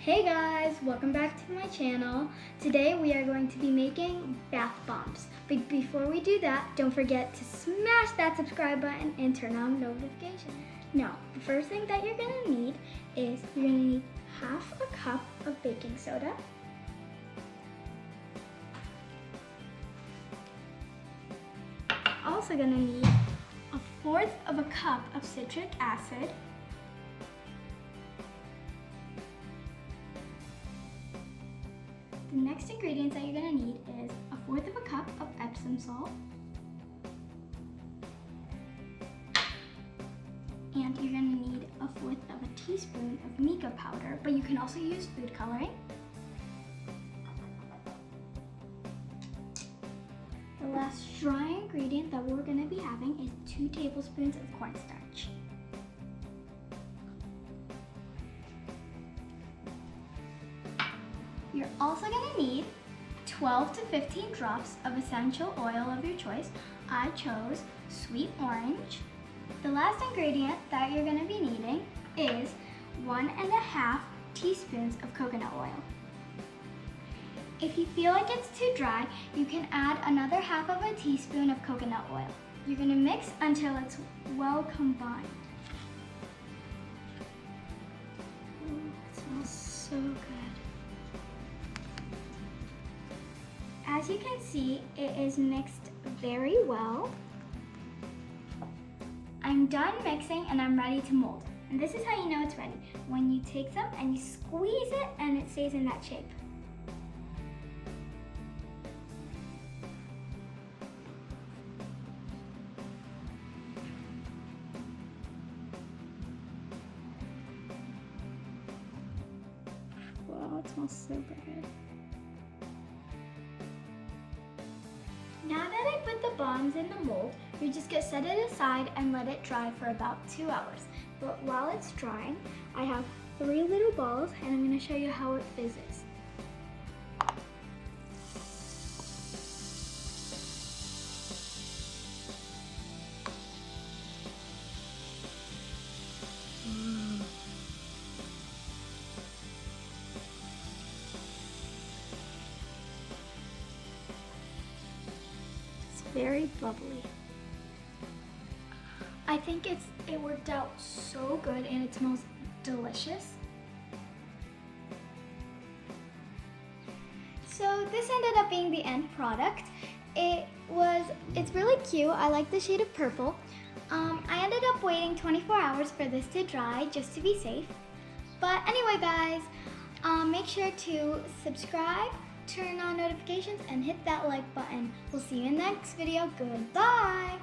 Hey guys, welcome back to my channel. Today we are going to be making bath bombs. But before we do that, don't forget to smash that subscribe button and turn on notifications. Now, the first thing that you're gonna need is you're gonna need half a cup of baking soda. Also gonna need a fourth of a cup of citric acid. The next ingredients that you're gonna need is a fourth of a cup of Epsom salt. And you're gonna need a fourth of a teaspoon of mica powder, but you can also use food coloring. The last dry ingredient that we're gonna be having is 2 tablespoons of cornstarch. You're also gonna need 12 to 15 drops of essential oil of your choice. I chose sweet orange. The last ingredient that you're gonna be needing is 1.5 teaspoons of coconut oil. If you feel like it's too dry, you can add another half of a teaspoon of coconut oil. You're gonna mix until it's well combined. Ooh, it smells so good. As you can see, it is mixed very well. I'm done mixing and I'm ready to mold. And this is how you know it's ready. When you take some and you squeeze it and it stays in that shape. Wow, it smells so good. Now that I put the bombs in the mold, you're just gonna set it aside and let it dry for about 2 hours. But while it's drying, I have 3 little balls and I'm gonna show you how it fizzes. Very bubbly. I think it worked out so good and it smells delicious. So this ended up being the end product. It's really cute. I like the shade of purple. I ended up waiting 24 hours for this to dry just to be safe. But anyway guys, make sure to subscribe, turn on notifications, and hit that like button. We'll see you in the next video. Goodbye!